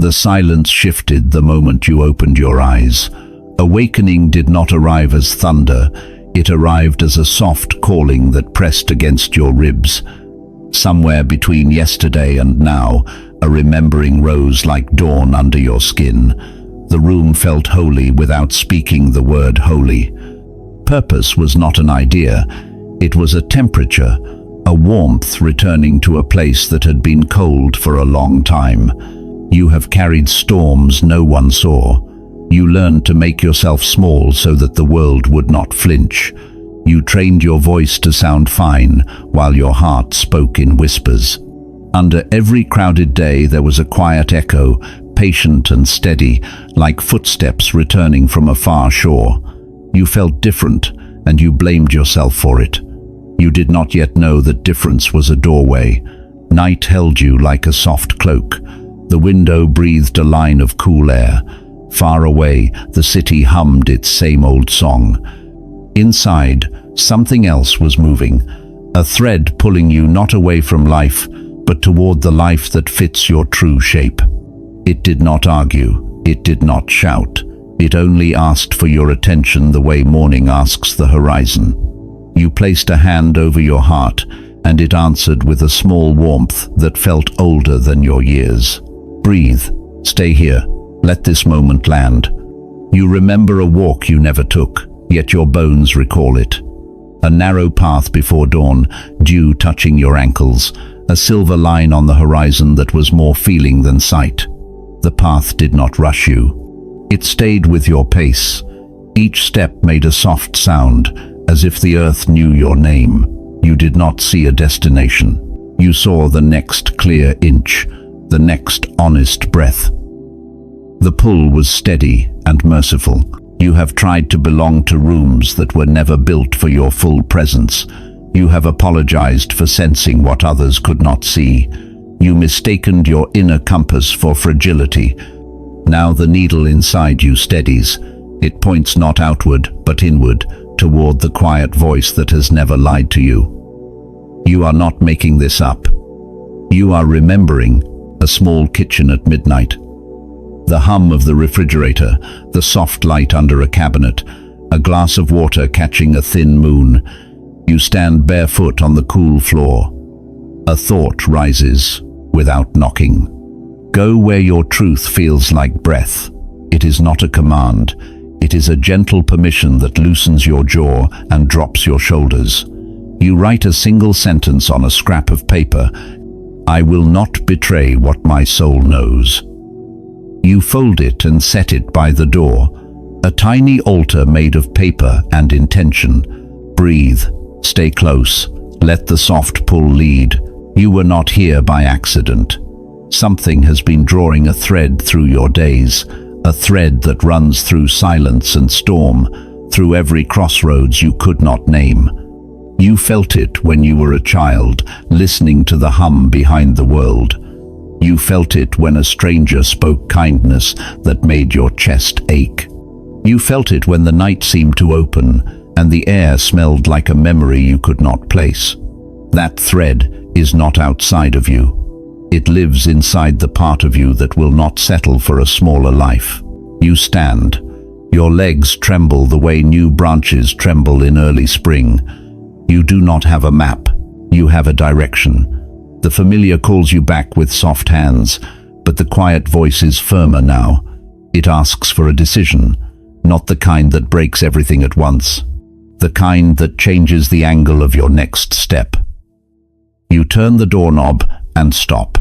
The silence shifted the moment you opened your eyes. Awakening did not arrive as thunder. It arrived as a soft calling that pressed against your ribs. Somewhere between yesterday and now, a remembering rose like dawn under your skin. The room felt holy without speaking the word holy. Purpose was not an idea. It was a temperature, a warmth returning to a place that had been cold for a long time. You have carried storms no one saw. You learned to make yourself small so that the world would not flinch. You trained your voice to sound fine, while your heart spoke in whispers. Under every crowded day there was a quiet echo, patient and steady, like footsteps returning from a far shore. You felt different, and you blamed yourself for it. You did not yet know that difference was a doorway. Night held you like a soft cloak. The window breathed a line of cool air. Far away, the city hummed its same old song. Inside, something else was moving, a thread pulling you not away from life, but toward the life that fits your true shape. It did not argue, it did not shout. It only asked for your attention the way morning asks the horizon. You placed a hand over your heart, and it answered with a small warmth that felt older than your years. Breathe, stay here, let this moment land. You remember a walk you never took, yet your bones recall it. A narrow path before dawn, dew touching your ankles, a silver line on the horizon that was more feeling than sight. The path did not rush you. It stayed with your pace. Each step made a soft sound, as if the earth knew your name. You did not see a destination. You saw the next clear inch, the next honest breath. The pull was steady and merciful. You have tried to belong to rooms that were never built for your full presence. You have apologized for sensing what others could not see. You mistaken your inner compass for fragility. Now the needle inside you steadies. It points not outward, but inward, toward the quiet voice that has never lied to you. You are not making this up. You are remembering a small kitchen at midnight. The hum of the refrigerator, the soft light under a cabinet, a glass of water catching a thin moon. You stand barefoot on the cool floor. A thought rises without knocking. Go where your truth feels like breath. It is not a command. It is a gentle permission that loosens your jaw and drops your shoulders. You write a single sentence on a scrap of paper. I will not betray what my soul knows. You fold it and set it by the door, a tiny altar made of paper and intention. Breathe, stay close, let the soft pull lead. You were not here by accident. Something has been drawing a thread through your days, a thread that runs through silence and storm, through every crossroads you could not name. You felt it when you were a child, listening to the hum behind the world. You felt it when a stranger spoke kindness that made your chest ache. You felt it when the night seemed to open and the air smelled like a memory you could not place. That thread is not outside of you. It lives inside the part of you that will not settle for a smaller life. You stand. Your legs tremble the way new branches tremble in early spring. You do not have a map. You have a direction. The familiar calls you back with soft hands, but the quiet voice is firmer now. It asks for a decision, not the kind that breaks everything at once, the kind that changes the angle of your next step. You turn the doorknob and stop.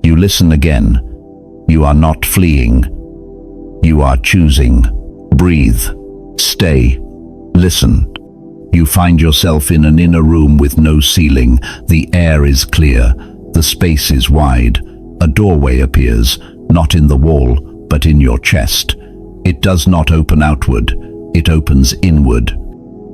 You listen again. You are not fleeing. You are choosing. Breathe. Stay. Listen. You find yourself in an inner room with no ceiling. The air is clear. The space is wide. A doorway appears, not in the wall, but in your chest. It does not open outward. It opens inward.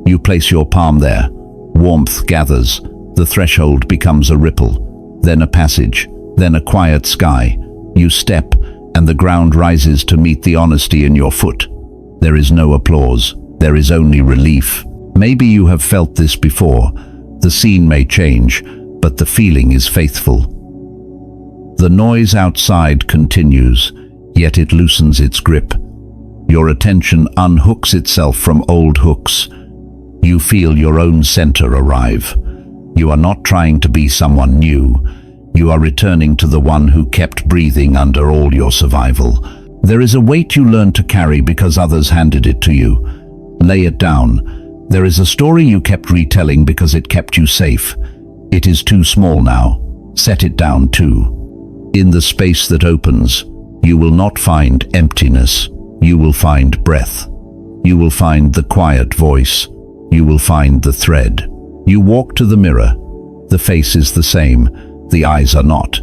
You place your palm there. Warmth gathers. The threshold becomes a ripple, then a passage, then a quiet sky. You step, and the ground rises to meet the honesty in your foot. There is no applause. There is only relief. Maybe you have felt this before. The scene may change, but the feeling is faithful. The noise outside continues, yet it loosens its grip. Your attention unhooks itself from old hooks. You feel your own center arrive. You are not trying to be someone new. You are returning to the one who kept breathing under all your survival. There is a weight you learn to carry because others handed it to you. Lay it down. There is a story you kept retelling because it kept you safe. It is too small now. Set it down too. In the space that opens, you will not find emptiness. You will find breath. You will find the quiet voice. You will find the thread. You walk to the mirror. The face is the same. The eyes are not.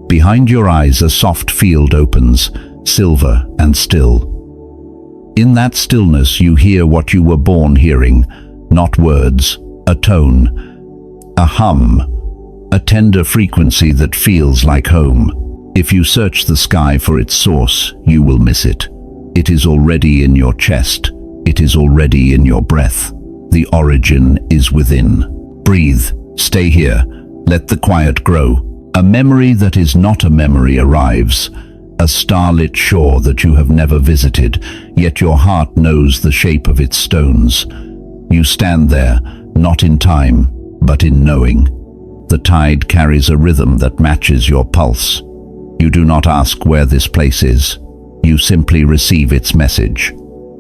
Behind your eyes a soft field opens, silver and still. In that stillness you hear what you were born hearing, not words, a tone, a hum, a tender frequency that feels like home. If you search the sky for its source, you will miss it. It is already in your chest. It is already in your breath. The origin is within. Breathe. Stay here. Let the quiet grow. A memory that is not a memory arrives. A starlit shore that you have never visited, yet your heart knows the shape of its stones. You stand there, not in time, but in knowing. The tide carries a rhythm that matches your pulse. You do not ask where this place is. You simply receive its message.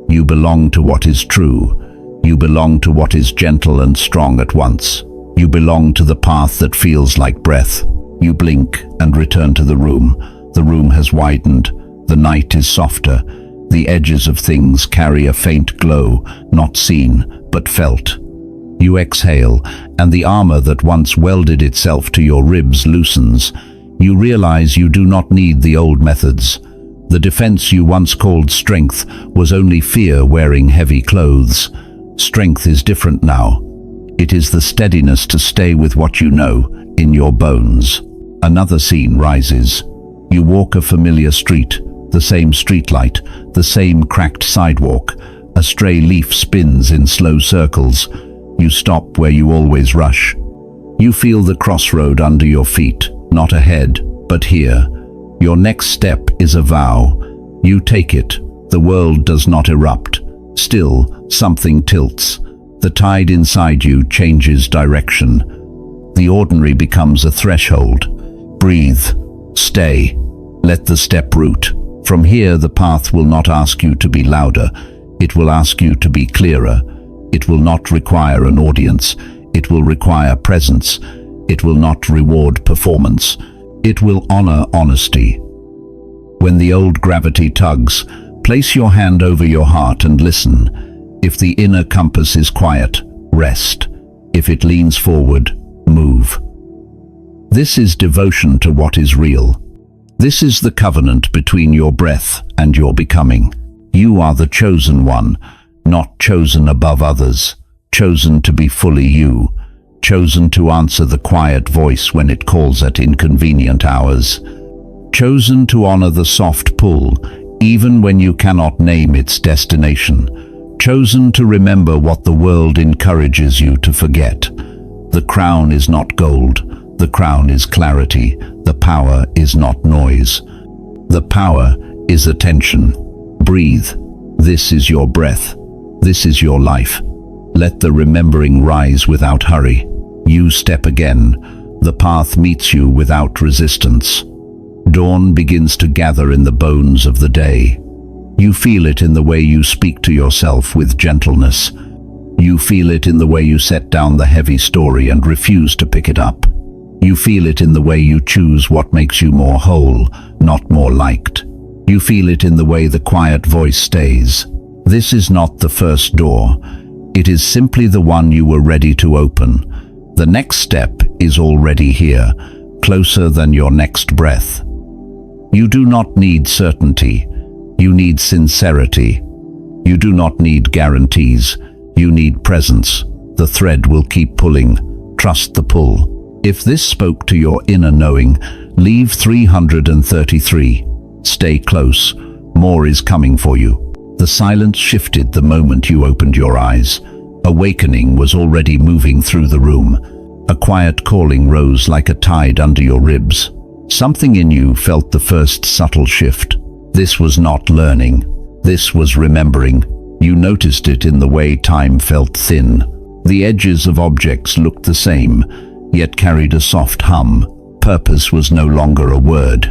You belong to what is true. You belong to what is gentle and strong at once. You belong to the path that feels like breath. You blink and return to the room. The room has widened. The night is softer. The edges of things carry a faint glow, not seen, but felt. You exhale, and the armor that once welded itself to your ribs loosens. You realize you do not need the old methods. The defense you once called strength was only fear wearing heavy clothes. Strength is different now. It is the steadiness to stay with what you know, in your bones. Another scene rises. You walk a familiar street, the same streetlight, the same cracked sidewalk. A stray leaf spins in slow circles. You stop where you always rush. You feel the crossroad under your feet, not ahead, but here. Your next step is a vow. You take it. The world does not erupt. Still, something tilts. The tide inside you changes direction. The ordinary becomes a threshold. Breathe. Stay. Let the step root. From here, the path will not ask you to be louder. It will ask you to be clearer. It will not require an audience. It will require presence. It will not reward performance. It will honor honesty. When the old gravity tugs, place your hand over your heart and listen. If the inner compass is quiet, rest. If it leans forward, move. This is devotion to what is real. This is the covenant between your breath and your becoming. You are the chosen one, not chosen above others, chosen to be fully you. Chosen to answer the quiet voice when it calls at inconvenient hours. Chosen to honor the soft pull, even when you cannot name its destination. Chosen to remember what the world encourages you to forget. The crown is not gold. The crown is clarity. The power is not noise. The power is attention. Breathe. This is your breath. This is your life. Let the remembering rise without hurry. You step again. The path meets you without resistance. Dawn begins to gather in the bones of the day. You feel it in the way you speak to yourself with gentleness. You feel it in the way you set down the heavy story and refuse to pick it up. You feel it in the way you choose what makes you more whole, not more liked. You feel it in the way the quiet voice stays. This is not the first door. It is simply the one you were ready to open. The next step is already here, closer than your next breath. You do not need certainty. You need sincerity. You do not need guarantees. You need presence. The thread will keep pulling. Trust the pull. If this spoke to your inner knowing, leave 333. Stay close. More is coming for you. The silence shifted the moment you opened your eyes. Awakening was already moving through the room. A quiet calling rose like a tide under your ribs. Something in you felt the first subtle shift. This was not learning. This was remembering. You noticed it in the way time felt thin. The edges of objects looked the same, yet carried a soft hum. Purpose was no longer a word.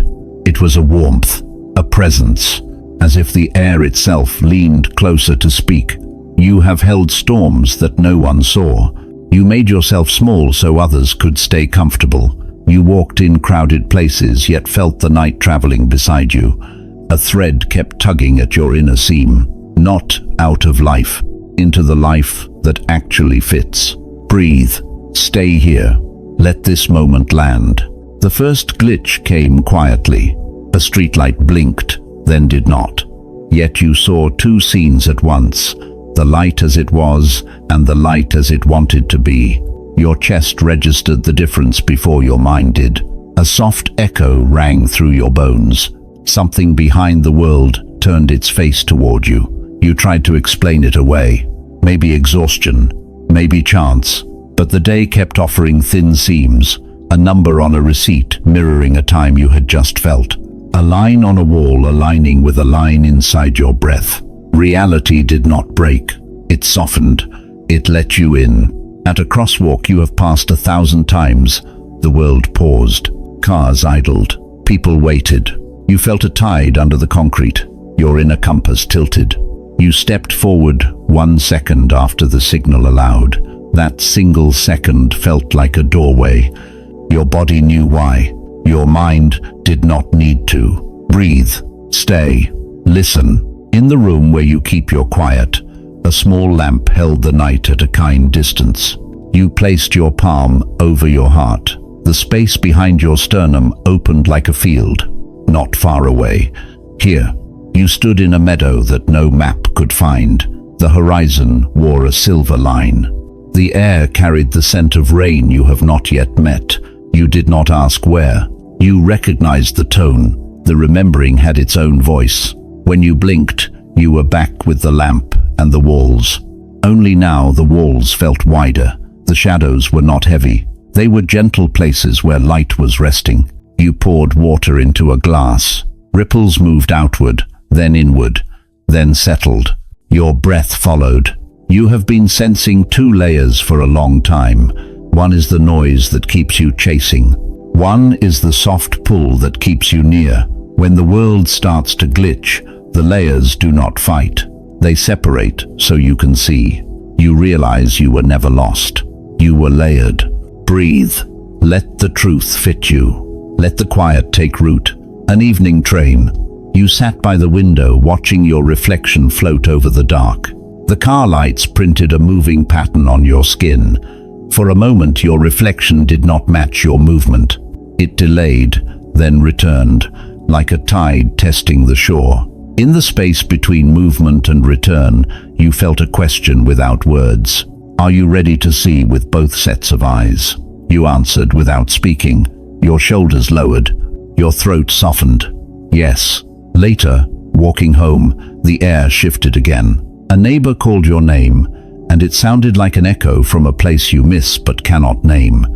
It was a warmth, a presence, as if the air itself leaned closer to speak. You have held storms that no one saw. You made yourself small so others could stay comfortable. You walked in crowded places, yet felt the night traveling beside you. A thread kept tugging at your inner seam, not out of life, into the life that actually fits. Breathe. Stay here. Let this moment land. The first glitch came quietly. A streetlight blinked, then did not. Yet you saw two scenes at once, the light as it was and the light as it wanted to be. Your chest registered the difference before your mind did. A soft echo rang through your bones. Something behind the world turned its face toward you. You tried to explain it away. Maybe exhaustion, maybe chance. But the day kept offering thin seams, a number on a receipt mirroring a time you had just felt. A line on a wall aligning with a line inside your breath. Reality did not break. It softened. It let you in. At a crosswalk you have passed 1,000 times. The world paused. Cars idled. People waited. You felt a tide under the concrete. Your inner compass tilted. You stepped forward 1 second after the signal allowed. That single second felt like a doorway. Your body knew why. Your mind did not need to. Breathe. Stay. Listen. In the room where you keep your quiet, a small lamp held the night at a kind distance. You placed your palm over your heart. The space behind your sternum opened like a field, not far away. Here, you stood in a meadow that no map could find. The horizon wore a silver line. The air carried the scent of rain you have not yet met. You did not ask where. You recognized the tone. The remembering had its own voice. When you blinked, you were back with the lamp and the walls. Only now the walls felt wider. The shadows were not heavy. They were gentle places where light was resting. You poured water into a glass. Ripples moved outward, then inward, then settled. Your breath followed. You have been sensing 2 layers for a long time. One is the noise that keeps you chasing. One is the soft pull that keeps you near. When the world starts to glitch, the layers do not fight. They separate so you can see. You realize you were never lost. You were layered. Breathe. Let the truth fit you. Let the quiet take root. An evening train. You sat by the window watching your reflection float over the dark. The car lights printed a moving pattern on your skin. For a moment your reflection did not match your movement. It delayed, then returned, like a tide testing the shore. In the space between movement and return, you felt a question without words. Are you ready to see with both sets of eyes? You answered without speaking. Your shoulders lowered. Your throat softened. Yes. Later, walking home, the air shifted again. A neighbor called your name, and it sounded like an echo from a place you miss but cannot name.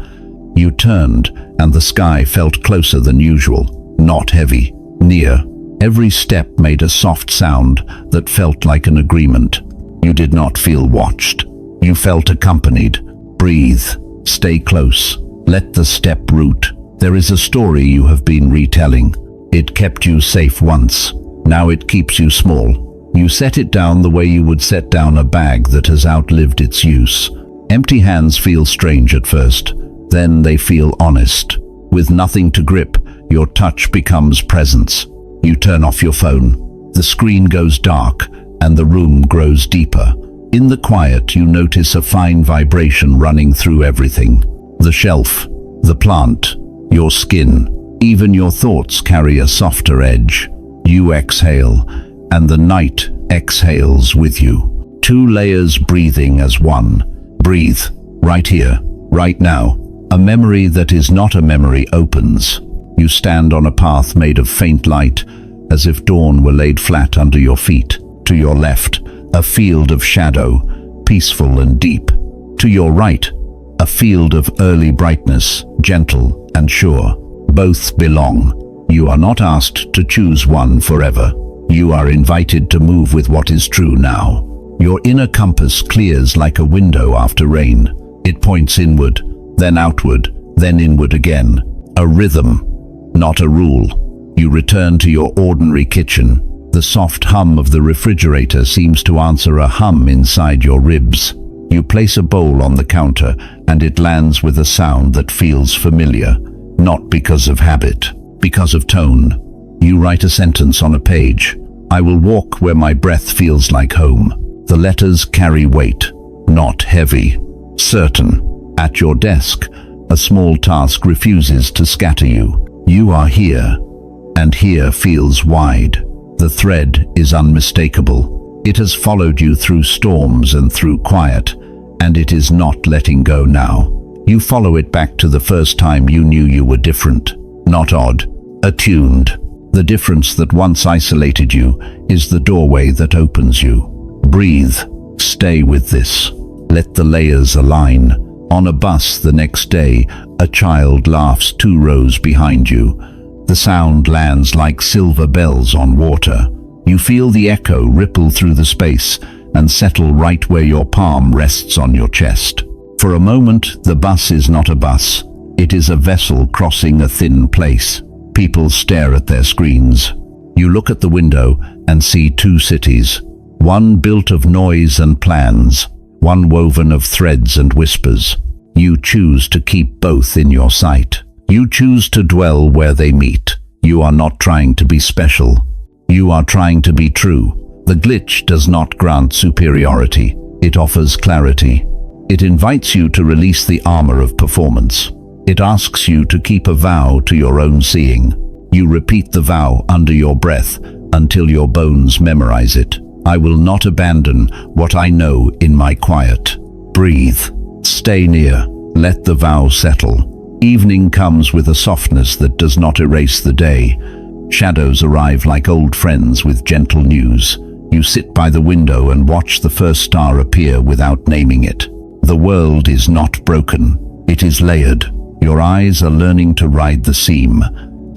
You turned, and the sky felt closer than usual, not heavy, near. Every step made a soft sound that felt like an agreement. You did not feel watched. You felt accompanied. Breathe. Stay close. Let the step root. There is a story you have been retelling. It kept you safe once. Now it keeps you small. You set it down the way you would set down a bag that has outlived its use. Empty hands feel strange at first. Then they feel honest. With nothing to grip, your touch becomes presence. You turn off your phone. The screen goes dark, and the room grows deeper. In the quiet, you notice a fine vibration running through everything. The shelf, the plant, your skin, even your thoughts carry a softer edge. You exhale, and the night exhales with you. 2 layers breathing as one. Breathe, right here, right now. A memory that is not a memory opens. You stand on a path made of faint light, as if dawn were laid flat under your feet. To your left, a field of shadow, peaceful and deep. To your right, a field of early brightness, gentle and sure. Both belong. You are not asked to choose one forever. You are invited to move with what is true now. Your inner compass clears like a window after rain. It points inward, then outward, then inward again. A rhythm, not a rule. You return to your ordinary kitchen. The soft hum of the refrigerator seems to answer a hum inside your ribs. You place a bowl on the counter, and it lands with a sound that feels familiar, not because of habit, because of tone. You write a sentence on a page. I will walk where my breath feels like home. The letters carry weight, not heavy, certain. At your desk, a small task refuses to scatter you. You are here, and here feels wide. The thread is unmistakable. It has followed you through storms and through quiet, and it is not letting go now. You follow it back to the first time you knew you were different, not odd, attuned. The difference that once isolated you is the doorway that opens you. Breathe. Stay with this. Let the layers align. On a bus the next day, a child laughs 2 rows behind you. The sound lands like silver bells on water. You feel the echo ripple through the space and settle right where your palm rests on your chest. For a moment, the bus is not a bus. It is a vessel crossing a thin place. People stare at their screens. You look at the window and see 2 cities, one built of noise and plans, one woven of threads and whispers. You choose to keep both in your sight. You choose to dwell where they meet. You are not trying to be special. You are trying to be true. The glitch does not grant superiority. It offers clarity. It invites you to release the armor of performance. It asks you to keep a vow to your own seeing. You repeat the vow under your breath until your bones memorize it. I will not abandon what I know in my quiet. Breathe. Stay near. Let the vow settle. Evening comes with a softness that does not erase the day. Shadows arrive like old friends with gentle news. You sit by the window and watch the first star appear without naming it. The world is not broken. It is layered. Your eyes are learning to ride the seam.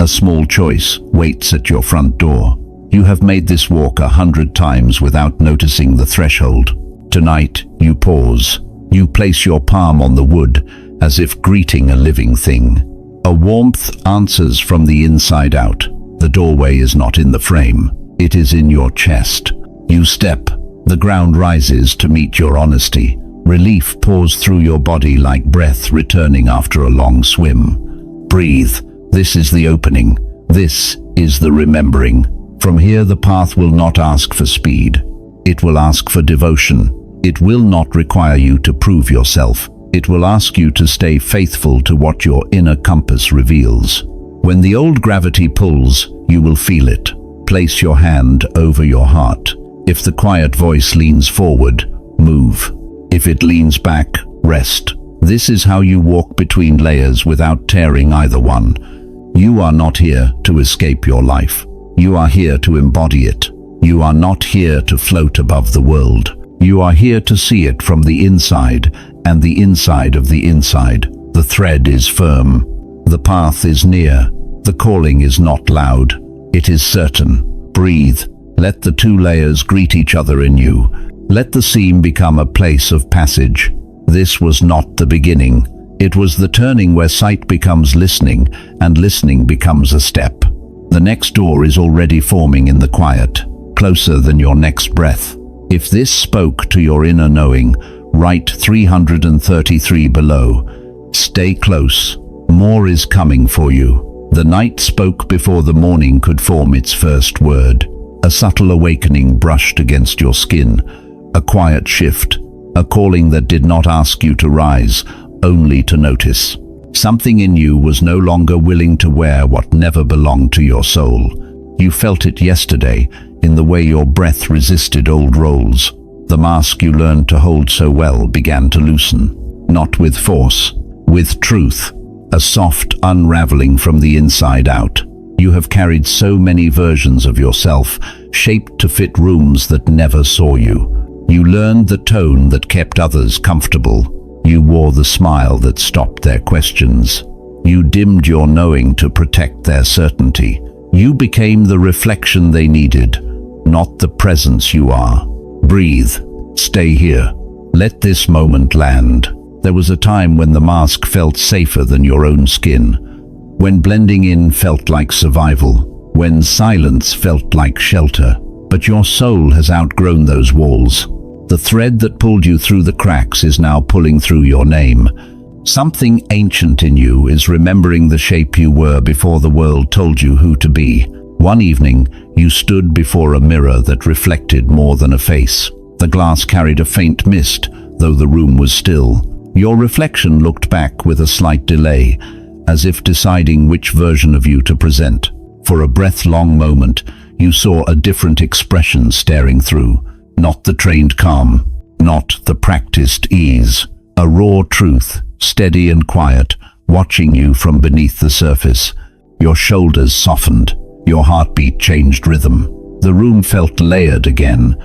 A small choice waits at your front door. You have made this walk 100 times without noticing the threshold. Tonight, you pause. You place your palm on the wood, as if greeting a living thing. A warmth answers from the inside out. The doorway is not in the frame. It is in your chest. You step. The ground rises to meet your honesty. Relief pours through your body like breath returning after a long swim. Breathe. This is the opening. This is the remembering. From here the path will not ask for speed. It will ask for devotion. It will not require you to prove yourself. It will ask you to stay faithful to what your inner compass reveals. When the old gravity pulls, you will feel it. Place your hand over your heart. If the quiet voice leans forward, move. If it leans back, rest. This is how you walk between layers without tearing either one. You are not here to escape your life. You are here to embody it. You are not here to float above the world. You are here to see it from the inside and the inside of the inside. The thread is firm. The path is near. The calling is not loud. It is certain. Breathe. Let the 2 layers greet each other in you. Let the seam become a place of passage. This was not the beginning. It was the turning where sight becomes listening and listening becomes a step. The next door is already forming in the quiet, closer than your next breath. If this spoke to your inner knowing, write 333 below. Stay close. More is coming for you. The night spoke before the morning could form its first word. A subtle awakening brushed against your skin. A quiet shift. A calling that did not ask you to rise, only to notice. Something in you was no longer willing to wear what never belonged to your soul. You felt it yesterday, in the way your breath resisted old roles. The mask you learned to hold so well began to loosen. Not with force, with truth. A soft unraveling from the inside out. You have carried so many versions of yourself, shaped to fit rooms that never saw you. You learned the tone that kept others comfortable. You wore the smile that stopped their questions. You dimmed your knowing to protect their certainty. You became the reflection they needed, not the presence you are. Breathe. Stay here. Let this moment land. There was a time when the mask felt safer than your own skin, when blending in felt like survival, when silence felt like shelter. But your soul has outgrown those walls. The thread that pulled you through the cracks is now pulling through your name. Something ancient in you is remembering the shape you were before the world told you who to be. One evening, you stood before a mirror that reflected more than a face. The glass carried a faint mist, though the room was still. Your reflection looked back with a slight delay, as if deciding which version of you to present. For a breath-long moment, you saw a different expression staring through. Not the trained calm, not the practiced ease. A raw truth, steady and quiet, watching you from beneath the surface. Your shoulders softened, your heartbeat changed rhythm. The room felt layered again,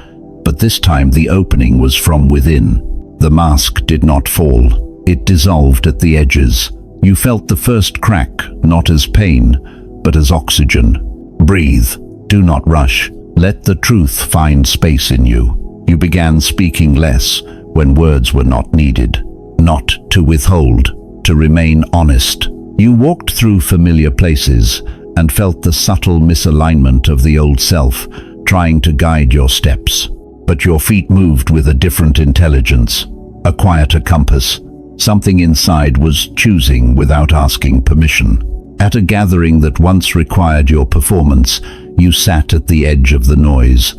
but this time the opening was from within. The mask did not fall. It dissolved at the edges. You felt the first crack, not as pain, but as oxygen. Breathe. Do not rush. Let the truth find space in you. You began speaking less when words were not needed. Not to withhold, to remain honest. You walked through familiar places and felt the subtle misalignment of the old self, trying to guide your steps. But your feet moved with a different intelligence, a quieter compass. Something inside was choosing without asking permission. At a gathering that once required your performance, you sat at the edge of the noise.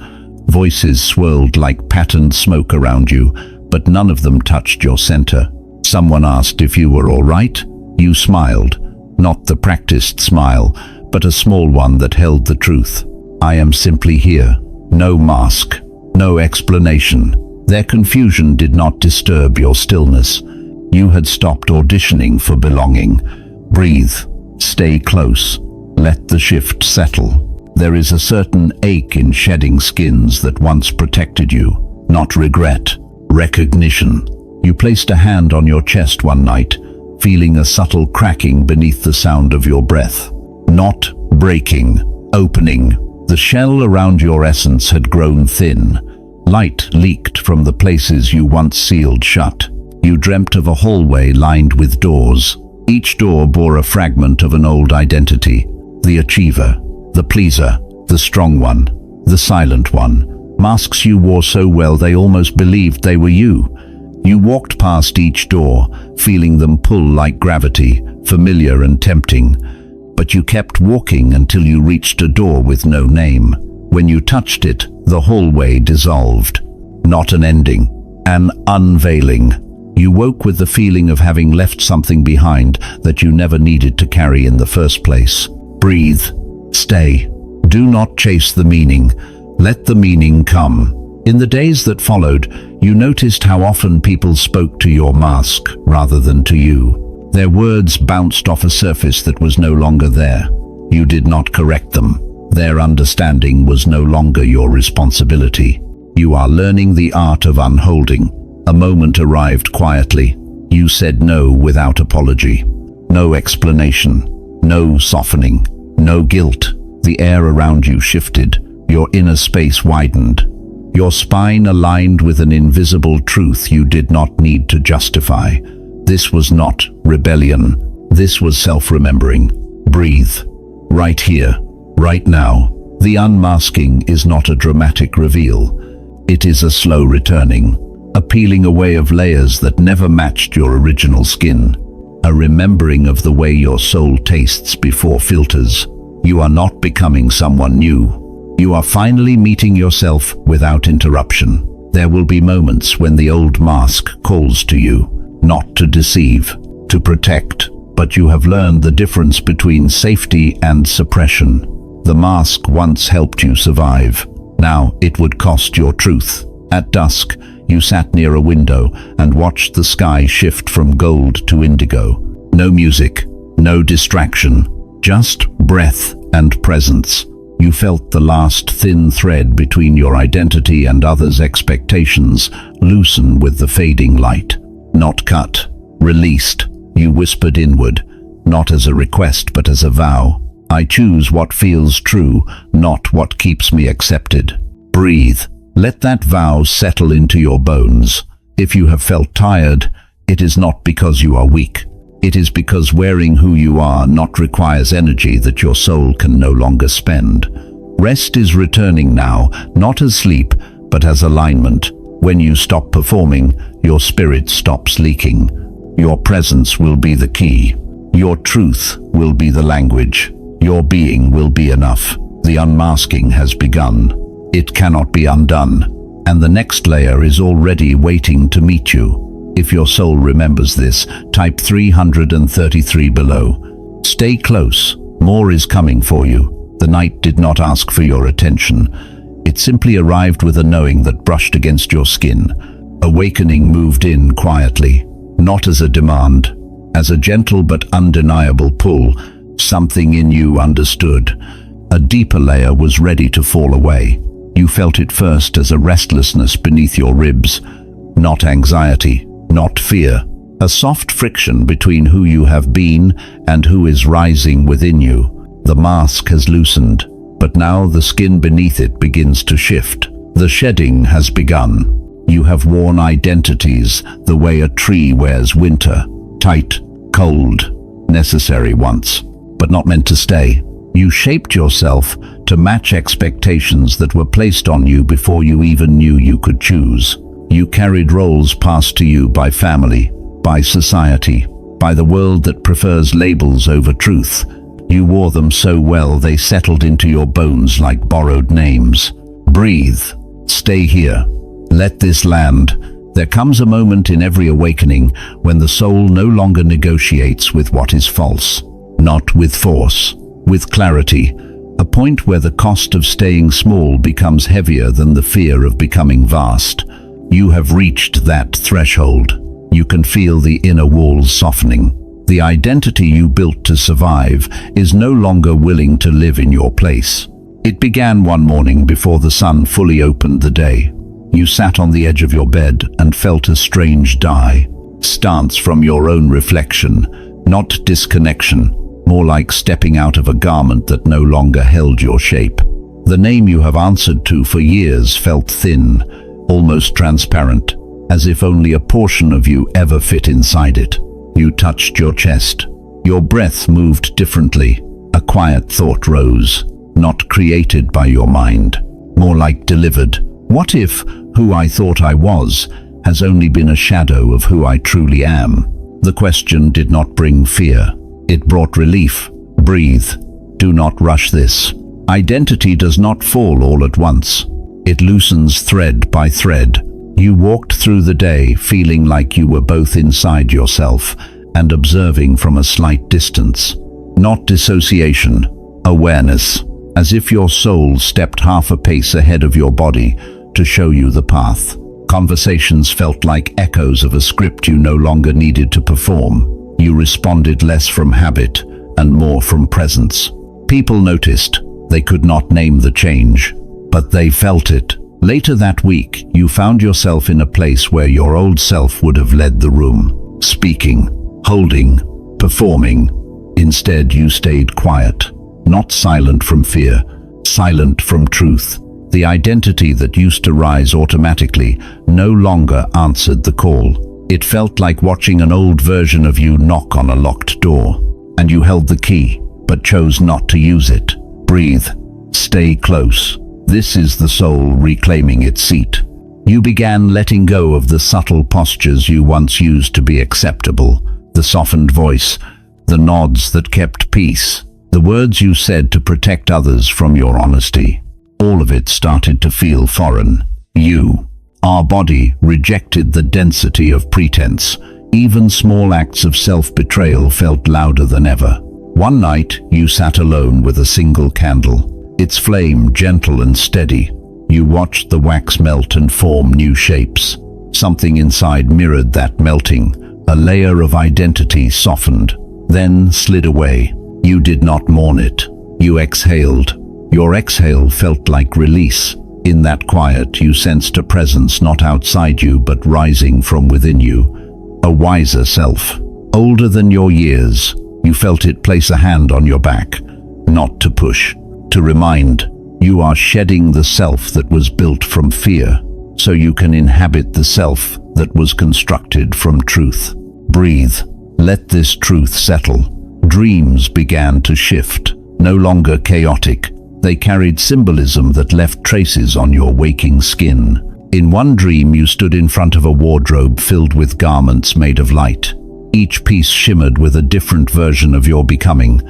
Voices swirled like patterned smoke around you, but none of them touched your center. Someone asked if you were all right. You smiled, not the practiced smile, but a small one that held the truth. I am simply here. No mask. No explanation. Their confusion did not disturb your stillness. You had stopped auditioning for belonging. Breathe. Stay close. Let the shift settle. There is a certain ache in shedding skins that once protected you. Not regret. Recognition. You placed a hand on your chest one night, feeling a subtle cracking beneath the sound of your breath. Not breaking. Opening. The shell around your essence had grown thin. Light leaked from the places you once sealed shut. You dreamt of a hallway lined with doors. Each door bore a fragment of an old identity. The achiever, the pleaser, the strong one, the silent one. Masks you wore so well they almost believed they were you. You walked past each door, feeling them pull like gravity, familiar and tempting. But you kept walking until you reached a door with no name. When you touched it, the hallway dissolved. Not an ending, an unveiling. You woke with the feeling of having left something behind that you never needed to carry in the first place. Breathe. Stay. Do not chase the meaning. Let the meaning come. In the days that followed, you noticed how often people spoke to your mask rather than to you. Their words bounced off a surface that was no longer there. You did not correct them. Their understanding was no longer your responsibility. You are learning the art of unholding. A moment arrived quietly. You said no without apology. No explanation. No softening. No guilt. The air around you shifted. Your inner space widened. Your spine aligned with an invisible truth you did not need to justify. This was not rebellion. This was self-remembering. Breathe. Right here. Right now. The unmasking is not a dramatic reveal. It is a slow returning. A peeling away of layers that never matched your original skin. A remembering of the way your soul tastes before filters. You are not becoming someone new. You are finally meeting yourself without interruption. There will be moments when the old mask calls to you, not to deceive, to protect, but you have learned the difference between safety and suppression. The mask once helped you survive. Now it would cost your truth. At dusk, you sat near a window and watched the sky shift from gold to indigo. No music, no distraction, just breath and presence. You felt the last thin thread between your identity and others' expectations loosen with the fading light. Not cut, released. You whispered inward, not as a request but as a vow. I choose what feels true, not what keeps me accepted. Breathe. Let that vow settle into your bones. If you have felt tired, it is not because you are weak. It is because wearing who you are not requires energy that your soul can no longer spend. Rest is returning now, not as sleep, but as alignment. When you stop performing, your spirit stops leaking. Your presence will be the key. Your truth will be the language. Your being will be enough. The unmasking has begun. It cannot be undone. And the next layer is already waiting to meet you. If your soul remembers this, type 333 below. Stay close. More is coming for you. The night did not ask for your attention. It simply arrived with a knowing that brushed against your skin. Awakening moved in quietly, not as a demand, as a gentle but undeniable pull. Something in you understood. A deeper layer was ready to fall away. You felt it first as a restlessness beneath your ribs, not anxiety, not fear. A soft friction between who you have been and who is rising within you. The mask has loosened, but now the skin beneath it begins to shift. The shedding has begun. You have worn identities the way a tree wears winter. Tight, cold, necessary once, but not meant to stay. You shaped yourself to match expectations that were placed on you before you even knew you could choose. You carried roles passed to you by family, by society, by the world that prefers labels over truth. You wore them so well they settled into your bones like borrowed names. Breathe. Stay here. Let this land. There comes a moment in every awakening when the soul no longer negotiates with what is false. Not with force, with clarity. A point where the cost of staying small becomes heavier than the fear of becoming vast. You have reached that threshold. You can feel the inner walls softening. The identity you built to survive is no longer willing to live in your place. It began one morning before the sun fully opened the day. You sat on the edge of your bed and felt a strange stance from your own reflection, not disconnection, more like stepping out of a garment that no longer held your shape. The name you have answered to for years felt thin, almost transparent, as if only a portion of you ever fit inside it. You touched your chest. Your breath moved differently. A quiet thought rose, not created by your mind, more like delivered. What if who I thought I was has only been a shadow of who I truly am? The question did not bring fear. It brought relief. Breathe. Do not rush this. Identity does not fall all at once. It loosens thread by thread. You walked through the day feeling like you were both inside yourself and observing from a slight distance. Not dissociation, awareness, as if your soul stepped half a pace ahead of your body to show you the path. Conversations felt like echoes of a script you no longer needed to perform. You responded less from habit and more from presence. People noticed. They could not name the change, but they felt it. Later that week, you found yourself in a place where your old self would have led the room, speaking, holding, performing. Instead, you stayed quiet, not silent from fear, silent from truth. The identity that used to rise automatically no longer answered the call. It felt like watching an old version of you knock on a locked door, and you held the key, but chose not to use it. Breathe. Stay close. This is the soul reclaiming its seat. You began letting go of the subtle postures you once used to be acceptable, the softened voice, the nods that kept peace, the words you said to protect others from your honesty. All of it started to feel foreign. Our body rejected the density of pretense. Even small acts of self-betrayal felt louder than ever. One night, you sat alone with a single candle, its flame gentle and steady. You watched the wax melt and form new shapes. Something inside mirrored that melting. A layer of identity softened, then slid away. You did not mourn it. You exhaled. Your exhale felt like release. In that quiet, you sensed a presence not outside you but rising from within you. A wiser self, older than your years, You felt it place a hand on your back, not to push, to remind. You are shedding the self that was built from fear, so you can inhabit the self that was constructed from truth. Breathe. Let this truth settle. Dreams began to shift, no longer chaotic. They carried symbolism that left traces on your waking skin. In one dream, you stood in front of a wardrobe filled with garments made of light. Each piece shimmered with a different version of your becoming.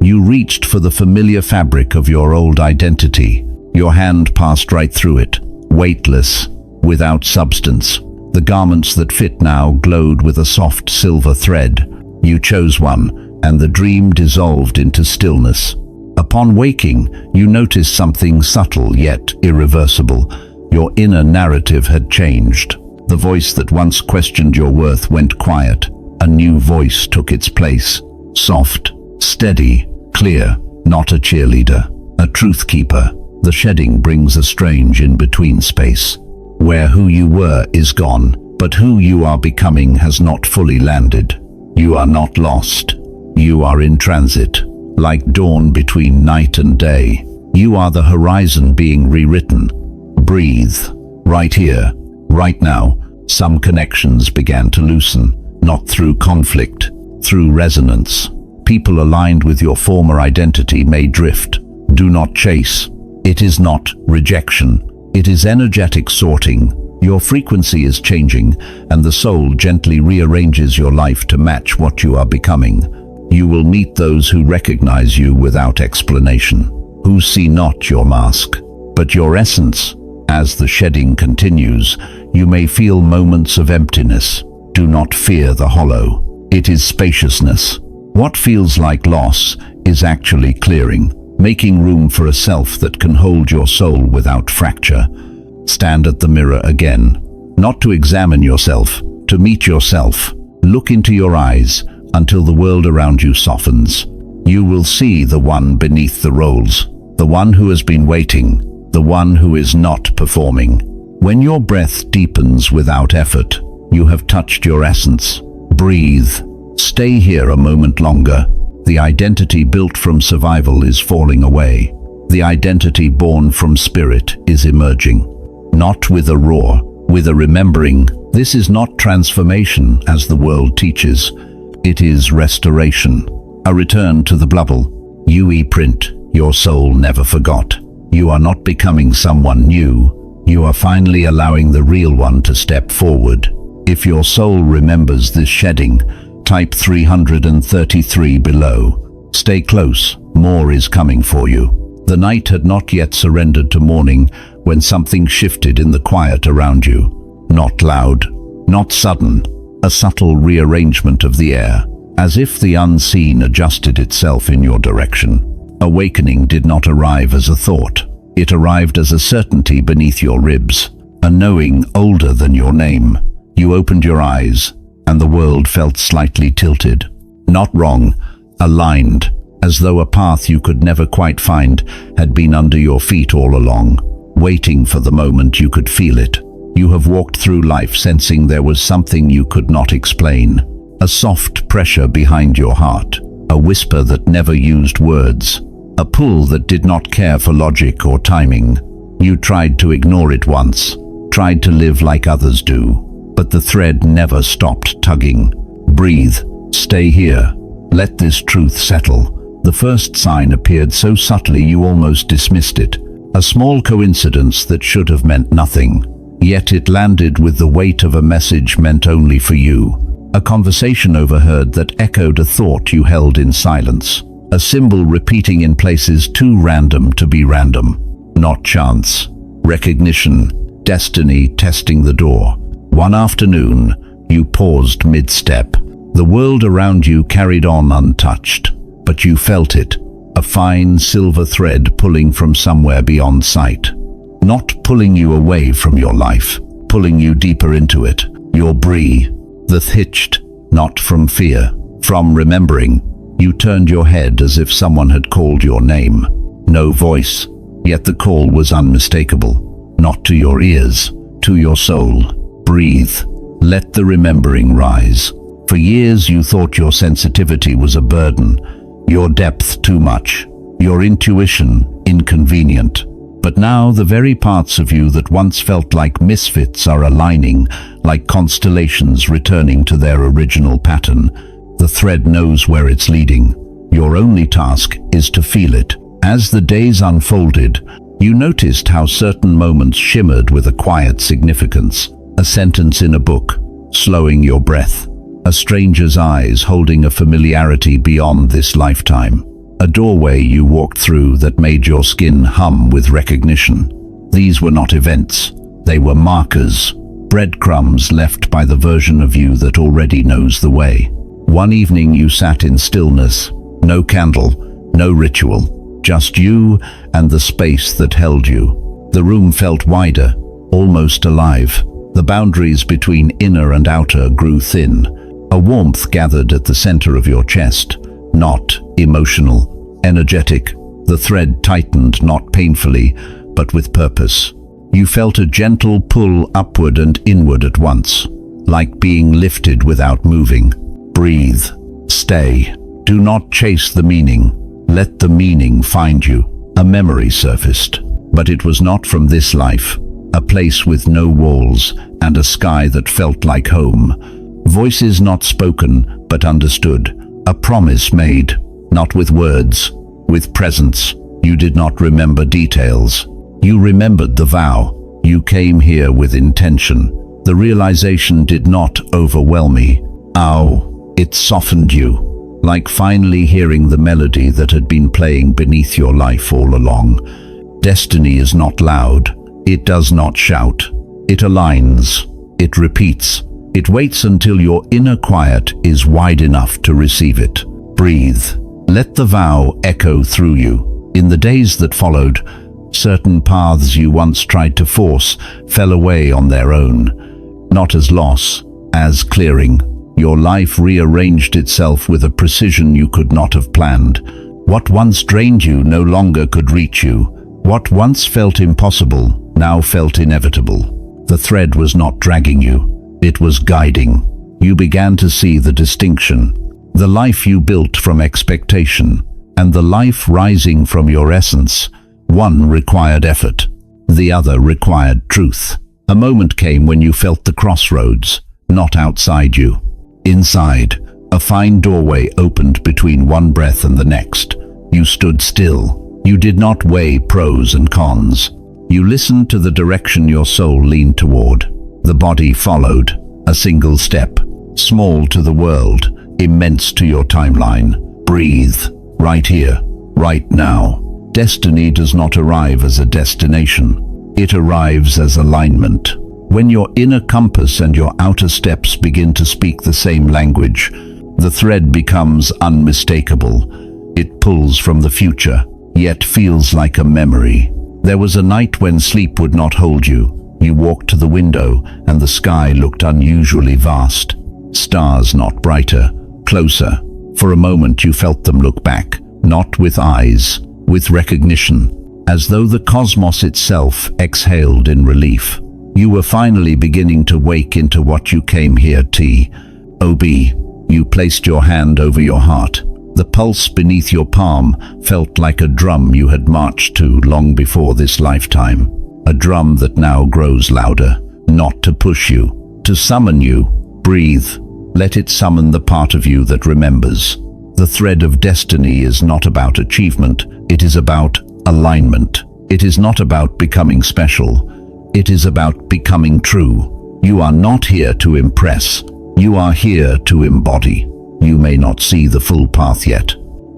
You reached for the familiar fabric of your old identity. Your hand passed right through it, weightless, without substance. The garments that fit now glowed with a soft silver thread. You chose one, and the dream dissolved into stillness. Upon waking, you noticed something subtle yet irreversible. Your inner narrative had changed. The voice that once questioned your worth went quiet. A new voice took its place. Soft, steady, clear, not a cheerleader, a truth keeper. The shedding brings a strange in-between space, where who you were is gone, but who you are becoming has not fully landed. You are not lost. You are in transit, like dawn between night and day. You are the horizon being rewritten. Breathe. Right here, right now, some connections began to loosen, not through conflict, through resonance. People aligned with your former identity may drift. Do not chase. It is not rejection. It is energetic sorting. Your frequency is changing, and the soul gently rearranges your life to match what you are becoming. You will meet those who recognize you without explanation, who see not your mask, but your essence. As the shedding continues, you may feel moments of emptiness. Do not fear the hollow. It is spaciousness. What feels like loss is actually clearing, making room for a self that can hold your soul without fracture. Stand at the mirror again, not to examine yourself, to meet yourself. Look into your eyes until the world around you softens. You will see the one beneath the roles, the one who has been waiting, the one who is not performing. When your breath deepens without effort, you have touched your essence. Breathe. Stay here a moment longer. The identity built from survival is falling away. The identity born from spirit is emerging. Not with a roar, with a remembering. This is not transformation as the world teaches. It is restoration. A return to the bubble. UE print. Your soul never forgot. You are not becoming someone new. You are finally allowing the real one to step forward. If your soul remembers this shedding, type 333 below. Stay close, more is coming for you. The night had not yet surrendered to morning when something shifted in the quiet around you. Not loud, not sudden, a subtle rearrangement of the air, as if the unseen adjusted itself in your direction. Awakening did not arrive as a thought. It arrived as a certainty beneath your ribs, a knowing older than your name. You opened your eyes, and the world felt slightly tilted. Not wrong, aligned, as though a path you could never quite find had been under your feet all along, waiting for the moment you could feel it. You have walked through life sensing there was something you could not explain, a soft pressure behind your heart, a whisper that never used words, a pull that did not care for logic or timing. You tried to ignore it once, tried to live like others do, but the thread never stopped tugging. Breathe, stay here, let this truth settle. The first sign appeared so subtly you almost dismissed it, a small coincidence that should have meant nothing. Yet it landed with the weight of a message meant only for you, a conversation overheard that echoed a thought you held in silence, a symbol repeating in places too random to be random. Not chance, recognition, destiny testing the door. One afternoon, you paused mid-step. The world around you carried on untouched, but you felt it, a fine silver thread pulling from somewhere beyond sight. Not pulling you away from your life, pulling you deeper into it. Your breathe, that hitched, not from fear, from remembering. You turned your head as if someone had called your name. No voice, yet the call was unmistakable. Not to your ears, to your soul. Breathe. Let the remembering rise. For years you thought your sensitivity was a burden, your depth too much, your intuition inconvenient. But now the very parts of you that once felt like misfits are aligning, like constellations returning to their original pattern. The thread knows where it's leading. Your only task is to feel it. As the days unfolded, you noticed how certain moments shimmered with a quiet significance. A sentence in a book, slowing your breath. A stranger's eyes holding a familiarity beyond this lifetime. A doorway you walked through that made your skin hum with recognition. These were not events, they were markers, breadcrumbs left by the version of you that already knows the way. One evening you sat in stillness, no candle, no ritual, just you and the space that held you. The room felt wider, almost alive. The boundaries between inner and outer grew thin. A warmth gathered at the center of your chest. Not emotional, energetic. The thread tightened not painfully, but with purpose. You felt a gentle pull upward and inward at once, like being lifted without moving. Breathe. Stay. Do not chase the meaning. Let the meaning find you. A memory surfaced, but it was not from this life. A place with no walls and a sky that felt like home. Voices not spoken, but understood. A promise made, not with words, with presence. You did not remember details. You remembered the vow. You came here with intention. The realization did not overwhelm me. It softened you, like finally hearing the melody that had been playing beneath your life all along. Destiny is not loud. It does not shout. It aligns. It repeats. It waits until your inner quiet is wide enough to receive it. Breathe. Let the vow echo through you. In the days that followed, certain paths you once tried to force fell away on their own. Not as loss, as clearing. Your life rearranged itself with a precision you could not have planned. What once drained you no longer could reach you. What once felt impossible now felt inevitable. The thread was not dragging you. It was guiding. You began to see the distinction. The life you built from expectation, and the life rising from your essence. One required effort. The other required truth. A moment came when you felt the crossroads, not outside you. Inside, a fine doorway opened between one breath and the next. You stood still. You did not weigh pros and cons. You listened to the direction your soul leaned toward. The body followed, a single step, small to the world, immense to your timeline. Breathe, right here, right now. Destiny does not arrive as a destination. It arrives as alignment. When your inner compass and your outer steps begin to speak the same language, the thread becomes unmistakable. It pulls from the future, yet feels like a memory. There was a night when sleep would not hold you. You walked to the window, and the sky looked unusually vast. Stars not brighter, closer. For a moment you felt them look back, not with eyes, with recognition, as though the cosmos itself exhaled in relief. You were finally beginning to wake into what you came here to be. You placed your hand over your heart. The pulse beneath your palm felt like a drum you had marched to long before this lifetime. A drum that now grows louder, not to push you, to summon you. Breathe. Let it summon the part of you that remembers. The thread of destiny is not about achievement. It is about alignment. It is not about becoming special. It is about becoming true. You are not here to impress. You are here to embody. You may not see the full path yet.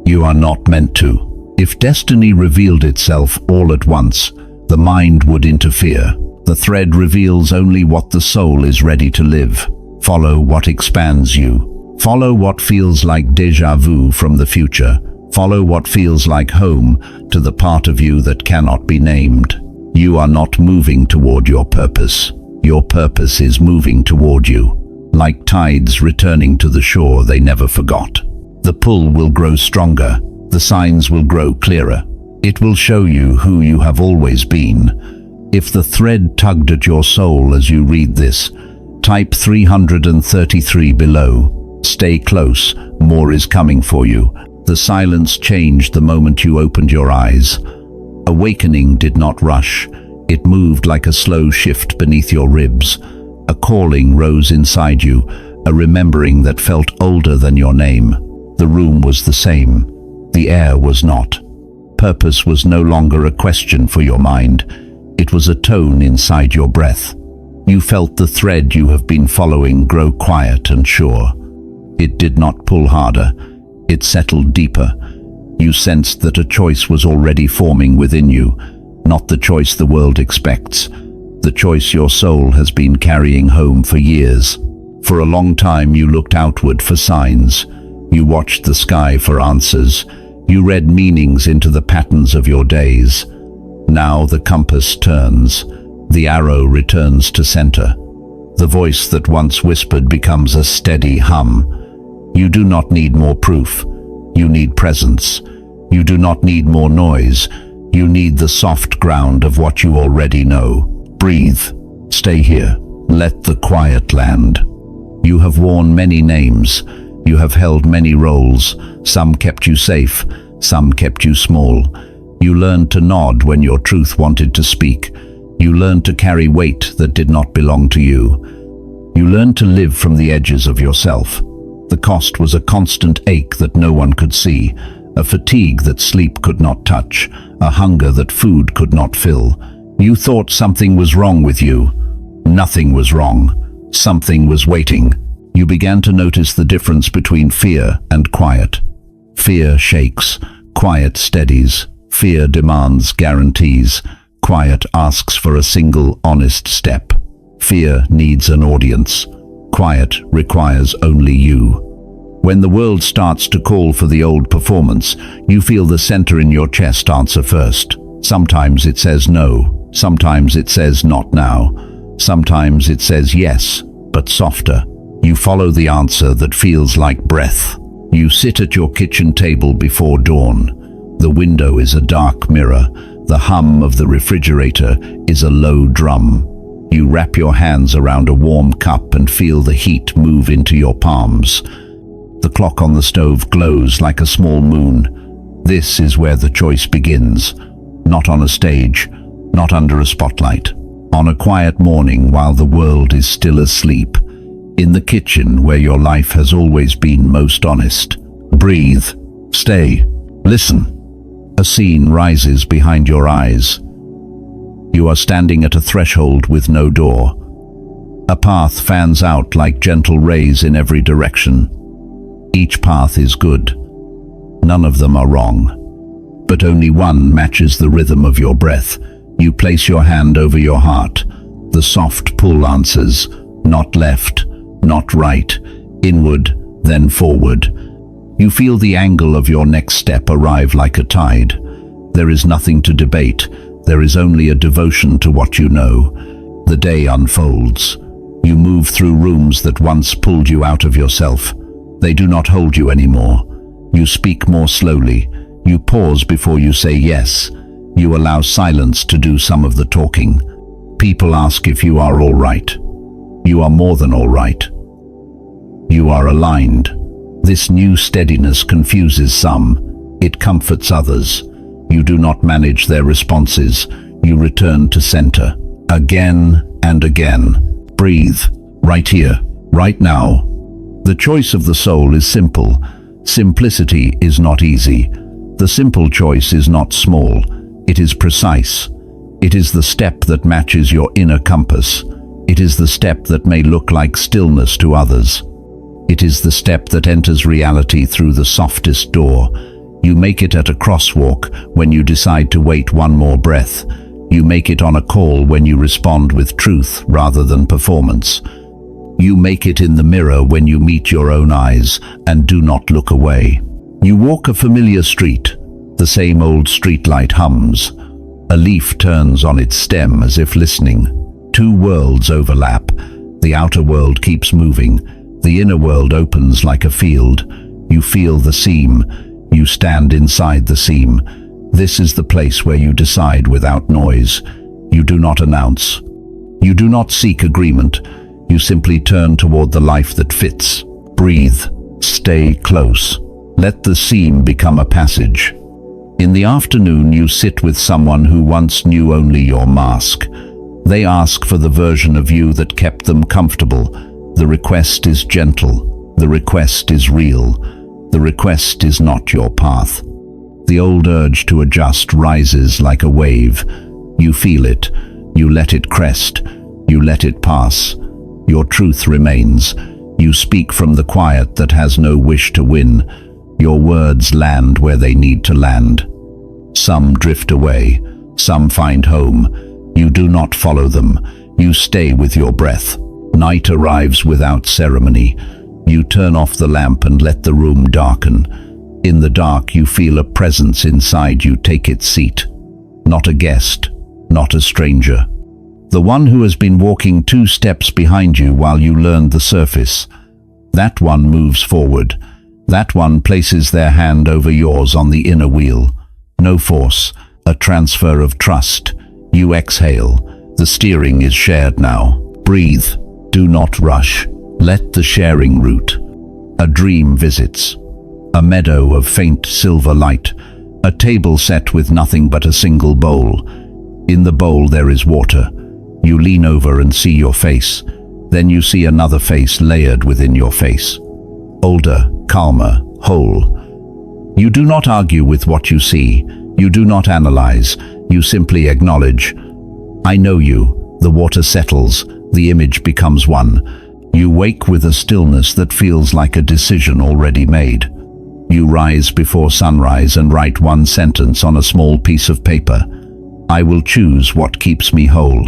You are not meant to. If destiny revealed itself all at once, the mind would interfere. The thread reveals only what the soul is ready to live. Follow what expands you. Follow what feels like déjà vu from the future. Follow what feels like home to the part of you that cannot be named. You are not moving toward your purpose. Your purpose is moving toward you, like tides returning to the shore they never forgot. The pull will grow stronger. The signs will grow clearer. It will show you who you have always been. If the thread tugged at your soul as you read this, type 333 below. Stay close, more is coming for you. The silence changed the moment you opened your eyes. Awakening did not rush. It moved like a slow shift beneath your ribs. A calling rose inside you, a remembering that felt older than your name. The room was the same. The air was not. Purpose was no longer a question for your mind. It was a tone inside your breath. You felt the thread you have been following grow quiet and sure. It did not pull harder. It settled deeper. You sensed that a choice was already forming within you, not the choice the world expects, the choice your soul has been carrying home for years. For a long time you looked outward for signs. You watched the sky for answers. You read meanings into the patterns of your days. Now the compass turns. The arrow returns to center. The voice that once whispered becomes a steady hum. You do not need more proof. You need presence. You do not need more noise. You need the soft ground of what you already know. Breathe. Stay here. Let the quiet land. You have worn many names. You have held many roles. Some kept you safe. Some kept you small. You learned to nod when your truth wanted to speak. You learned to carry weight that did not belong to you. You learned to live from the edges of yourself. The cost was a constant ache that no one could see, a fatigue that sleep could not touch, a hunger that food could not fill. You thought something was wrong with you. Nothing was wrong. Something was waiting. You began to notice the difference between fear and quiet. Fear shakes. Quiet steadies. Fear demands guarantees. Quiet asks for a single honest step. Fear needs an audience. Quiet requires only you. When the world starts to call for the old performance, you feel the center in your chest answer first. Sometimes it says no. Sometimes it says not now. Sometimes it says yes, but softer. You follow the answer that feels like breath. You sit at your kitchen table before dawn. The window is a dark mirror. The hum of the refrigerator is a low drum. You wrap your hands around a warm cup and feel the heat move into your palms. The clock on the stove glows like a small moon. This is where the choice begins. Not on a stage, not under a spotlight. On a quiet morning while the world is still asleep. In the kitchen where your life has always been most honest. Breathe. Stay. Listen. A scene rises behind your eyes. You are standing at a threshold with no door. A path fans out like gentle rays in every direction. Each path is good. None of them are wrong. But only one matches the rhythm of your breath. You place your hand over your heart. The soft pull answers, not left, not right, inward, then forward. You feel the angle of your next step arrive like a tide. There is nothing to debate. There is only a devotion to what you know. The day unfolds. You move through rooms that once pulled you out of yourself. They do not hold you anymore. You speak more slowly. You pause before you say yes. You allow silence to do some of the talking. People ask if you are all right. You are more than all right. You are aligned. This new steadiness confuses some. It comforts others. You do not manage their responses. You return to center. Again and again. Breathe. Right here. Right now. The choice of the soul is simple. Simplicity is not easy. The simple choice is not small. It is precise. It is the step that matches your inner compass. It is the step that may look like stillness to others. It is the step that enters reality through the softest door. You make it at a crosswalk when you decide to wait one more breath. You make it on a call when you respond with truth rather than performance. You make it in the mirror when you meet your own eyes and do not look away. You walk a familiar street. The same old streetlight hums. A leaf turns on its stem as if listening. Two worlds overlap. The outer world keeps moving. The inner world opens like a field. You feel the seam. You stand inside the seam. This is the place where you decide without noise. You do not announce. You do not seek agreement. You simply turn toward the life that fits. Breathe. Stay close. Let the seam become a passage. In the afternoon, you sit with someone who once knew only your mask. They ask for the version of you that kept them comfortable. The request is gentle. The request is real. The request is not your path. The old urge to adjust rises like a wave. You feel it. You let it crest. You let it pass. Your truth remains. You speak from the quiet that has no wish to win. Your words land where they need to land. Some drift away. Some find home. You do not follow them. You stay with your breath. Night arrives without ceremony. You turn off the lamp and let the room darken. In the dark, you feel a presence inside you take its seat. Not a guest, not a stranger. The one who has been walking 2 steps behind you while you learned the surface. That one moves forward. That one places their hand over yours on the inner wheel. No force, a transfer of trust. You exhale. The steering is shared now. Breathe. Do not rush. Let the sharing root. A dream visits. A meadow of faint silver light. A table set with nothing but a single bowl. In the bowl there is water. You lean over and see your face. Then you see another face layered within your face. Older, calmer, whole. You do not argue with what you see. You do not analyze. You simply acknowledge. I know you. The water settles. The image becomes one. You wake with a stillness that feels like a decision already made. You rise before sunrise and write one sentence on a small piece of paper. I will choose what keeps me whole.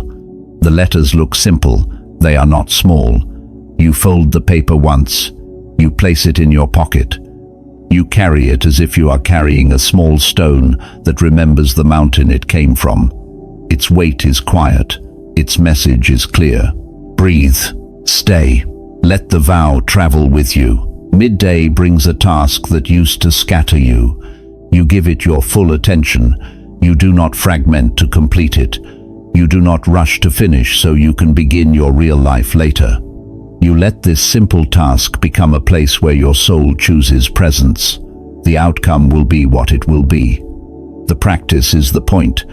The letters look simple. They are not small. You fold the paper once. You place it in your pocket. You carry it as if you are carrying a small stone that remembers the mountain it came from. Its weight is quiet. Its message is clear. Breathe. Stay. Let the vow travel with you. Midday brings a task that used to scatter you. You give it your full attention. You do not fragment to complete it. You do not rush to finish so you can begin your real life later. You let this simple task become a place where your soul chooses presence. The outcome will be what it will be. The practice is the point.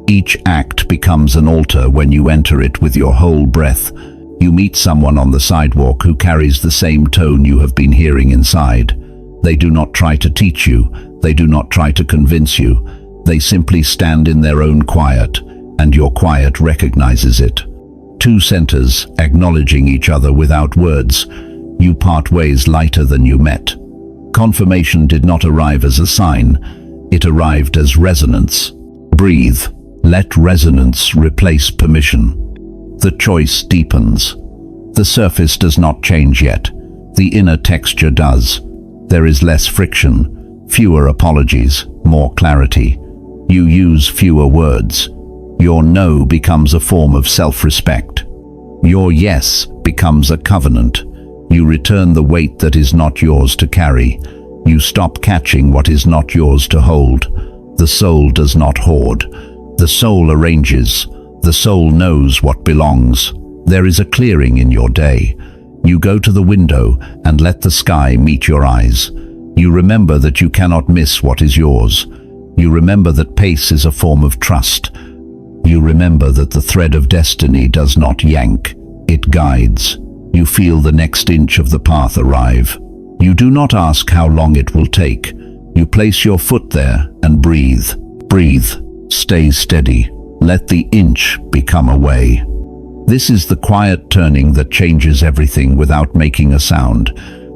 Each act becomes an altar when you enter it with your whole breath. You meet someone on the sidewalk who carries the same tone you have been hearing inside. They do not try to teach you. They do not try to convince you. They simply stand in their own quiet, and your quiet recognizes it. 2 centers acknowledging each other without words. You part ways lighter than you met. Confirmation did not arrive as a sign. It arrived as resonance. Breathe. Let resonance replace permission. The choice deepens. The surface does not change yet. The inner texture does. There is less friction, fewer apologies, more clarity. You use fewer words. Your no becomes a form of self-respect. Your yes becomes a covenant. You return the weight that is not yours to carry. You stop catching what is not yours to hold. The soul does not hoard. The soul arranges. The soul knows what belongs. There is a clearing in your day. You go to the window and let the sky meet your eyes. You remember that you cannot miss what is yours. You remember that pace is a form of trust. You remember that the thread of destiny does not yank, it guides. You feel the next inch of the path arrive. You do not ask how long it will take. You place your foot there and breathe. Breathe. Stay steady. Let the inch become a way. This is the quiet turning that changes everything without making a sound.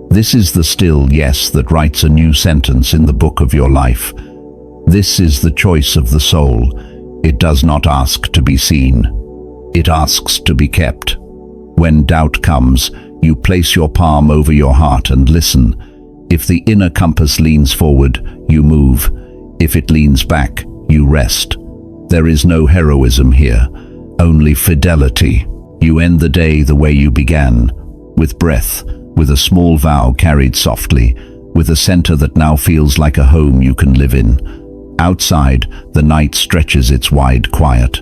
This is the still yes that writes a new sentence in the book of your life. This is the choice of the soul. It does not ask to be seen. It asks to be kept. When doubt comes, you place your palm over your heart and listen. If the inner compass leans forward, you move. If it leans back, you rest. There is no heroism here, only fidelity. You end the day the way you began, with breath, with a small vow carried softly, with a center that now feels like a home you can live in. Outside, the night stretches its wide quiet.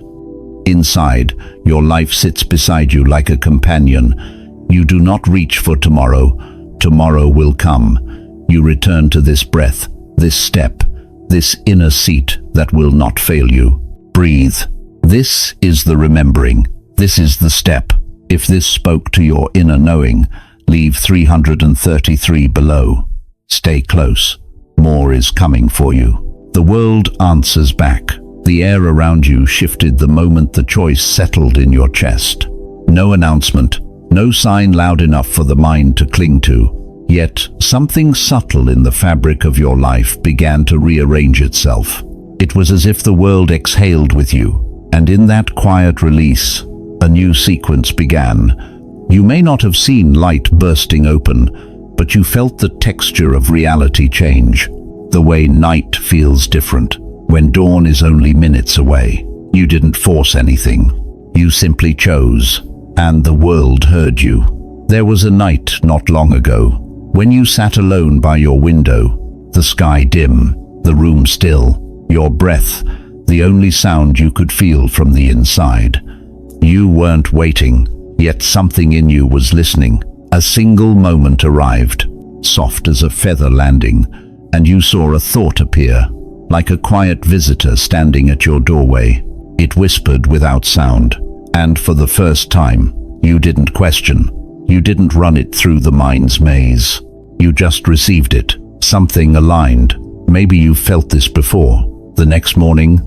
Inside, your life sits beside you like a companion. You do not reach for tomorrow. tomorrow will come, you return to this breath, this step, this inner seat that will not fail you. Breathe. This is the remembering. This is the step. If this spoke to your inner knowing, leave 333 below. Stay close. More is coming for you. The world answers back. The air around you shifted the moment the choice settled in your chest. No announcement, no sign loud enough for the mind to cling to. Yet something subtle in the fabric of your life began to rearrange itself. It was as if the world exhaled with you, and in that quiet release, a new sequence began. You may not have seen light bursting open, but you felt the texture of reality change. The way night feels different, when dawn is only minutes away. You didn't force anything. You simply chose, and the world heard you. There was a night not long ago, when you sat alone by your window, the sky dim, the room still, your breath, the only sound you could feel from the inside. You weren't waiting, yet something in you was listening. A single moment arrived, soft as a feather landing, and you saw a thought appear, like a quiet visitor standing at your doorway. It whispered without sound, and for the first time, you didn't question. You didn't run it through the mind's maze. You just received it. Something aligned. Maybe you've felt this before. The next morning,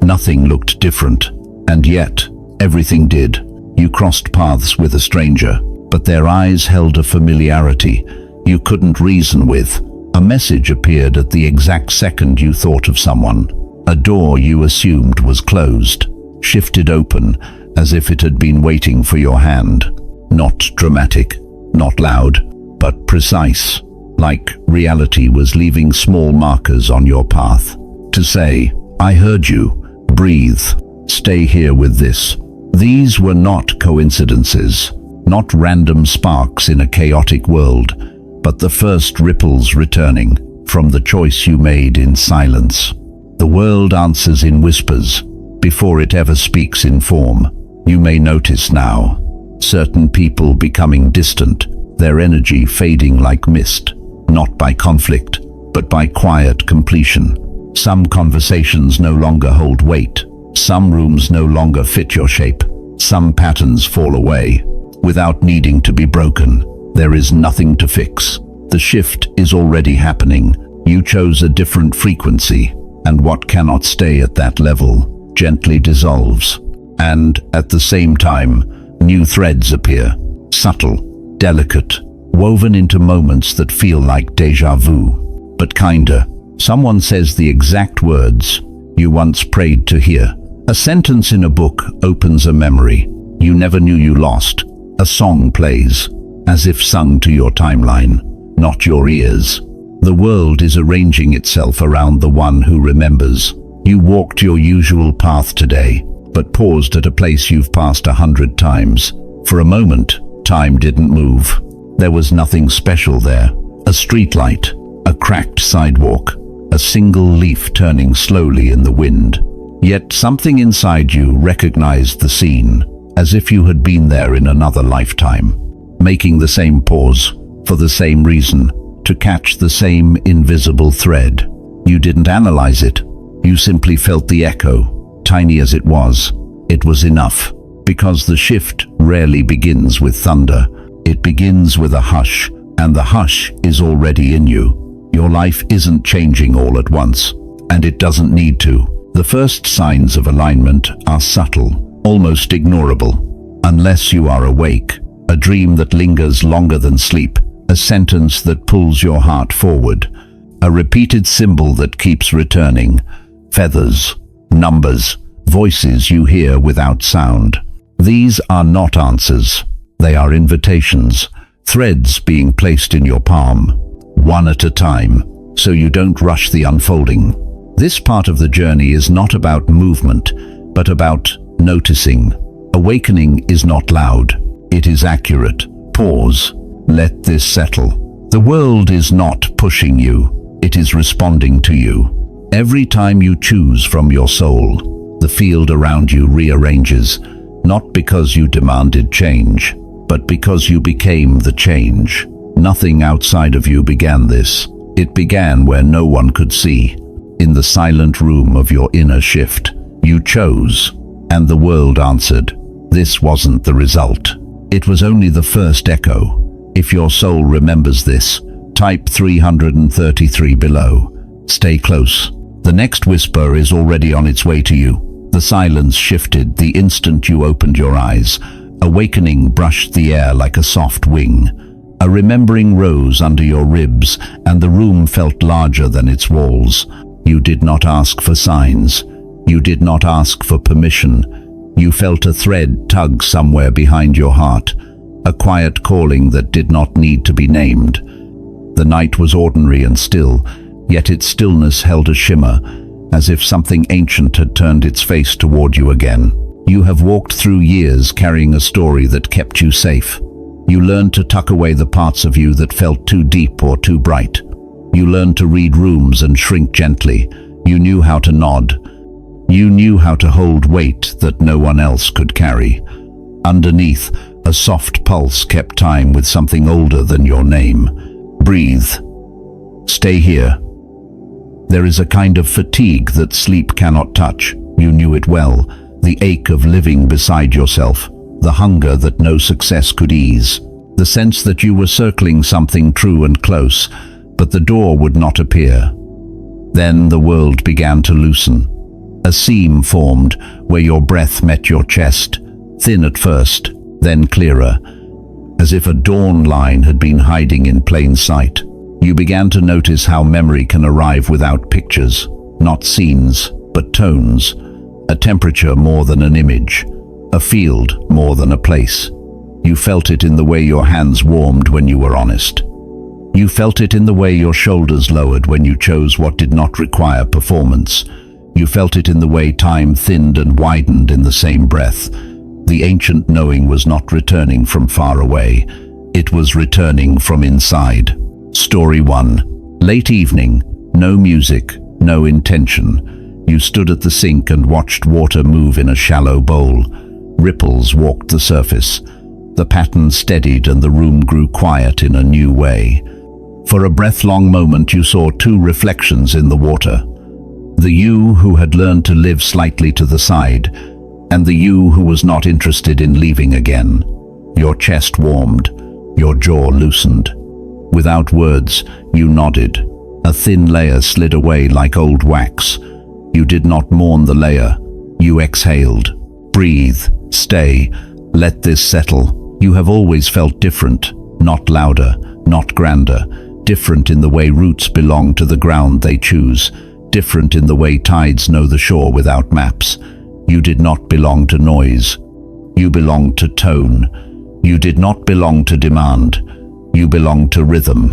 nothing looked different, and yet, everything did. You crossed paths with a stranger, but their eyes held a familiarity you couldn't reason with. A message appeared at the exact second you thought of someone. A door you assumed was closed, shifted open, as if it had been waiting for your hand. Not dramatic, not loud, but precise, like reality was leaving small markers on your path. To say, I heard you, breathe, stay here with this. These were not coincidences, not random sparks in a chaotic world, but the first ripples returning from the choice you made in silence. The world answers in whispers, before it ever speaks in form. You may notice now, certain people becoming distant, their energy fading like mist, not by conflict, but by quiet completion. Some conversations no longer hold weight, some rooms no longer fit your shape, some patterns fall away, without needing to be broken. There is nothing to fix. The shift is already happening. You chose a different frequency, and what cannot stay at that level gently dissolves. And at the same time, new threads appear, subtle, delicate, woven into moments that feel like déjà vu, but kinder. Someone says the exact words you once prayed to hear. A sentence in a book opens a memory you never knew you lost. A song plays, as if sung to your timeline, not your ears. The world is arranging itself around the one who remembers. You walked your usual path today, but paused at a place you've passed 100 times. For a moment, time didn't move. There was nothing special there. A streetlight, a cracked sidewalk, a single leaf turning slowly in the wind. Yet something inside you recognized the scene, as if you had been there in another lifetime, making the same pause, for the same reason, to catch the same invisible thread. You didn't analyze it. You simply felt the echo, tiny as it was. It was enough, because the shift rarely begins with thunder. It begins with a hush, and the hush is already in you. Your life isn't changing all at once, and it doesn't need to. The first signs of alignment are subtle, almost ignorable. Unless you are awake, a dream that lingers longer than sleep, a sentence that pulls your heart forward, a repeated symbol that keeps returning, feathers, numbers, voices you hear without sound. These are not answers. They are invitations, threads being placed in your palm, one at a time, so you don't rush the unfolding. This part of the journey is not about movement, but about noticing. Awakening is not loud. It is accurate. Pause. Let this settle. The world is not pushing you. It is responding to you. Every time you choose from your soul, the field around you rearranges, not because you demanded change, but because you became the change. Nothing outside of you began this. It began where no one could see. In the silent room of your inner shift, you chose, and the world answered. This wasn't the result. It was only the first echo. If your soul remembers this, type 333 below. Stay close. The next whisper is already on its way to you. The silence shifted the instant you opened your eyes. Awakening brushed the air like a soft wing. A remembering rose under your ribs, and the room felt larger than its walls. You did not ask for signs. You did not ask for permission. You felt a thread tug somewhere behind your heart, a quiet calling that did not need to be named. The night was ordinary and still, yet its stillness held a shimmer, as if something ancient had turned its face toward you again. You have walked through years carrying a story that kept you safe. You learned to tuck away the parts of you that felt too deep or too bright. You learned to read rooms and shrink gently. You knew how to nod. You knew how to hold weight that no one else could carry. Underneath, a soft pulse kept time with something older than your name. Breathe. Stay here. There is a kind of fatigue that sleep cannot touch. You knew it well. The ache of living beside yourself. The hunger that no success could ease. The sense that you were circling something true and close, but the door would not appear. Then the world began to loosen. A seam formed where your breath met your chest, thin at first, then clearer, as if a dawn line had been hiding in plain sight. You began to notice how memory can arrive without pictures, not scenes, but tones, a temperature more than an image, a field more than a place. You felt it in the way your hands warmed when you were honest. You felt it in the way your shoulders lowered when you chose what did not require performance. You felt it in the way time thinned and widened in the same breath. The ancient knowing was not returning from far away. It was returning from inside. Story 1. Late evening, no music, no intention. You stood at the sink and watched water move in a shallow bowl. Ripples walked the surface. The pattern steadied and the room grew quiet in a new way. For a breath-long moment you saw two reflections in the water. The you who had learned to live slightly to the side, and the you who was not interested in leaving again. Your chest warmed, your jaw loosened. Without words, you nodded. A thin layer slid away like old wax. You did not mourn the layer. You exhaled. Breathe. Stay. Let this settle. You have always felt different, not louder, not grander, different in the way roots belong to the ground they choose, different in the way tides know the shore without maps. You did not belong to noise. You belonged to tone. You did not belong to demand. You belonged to rhythm.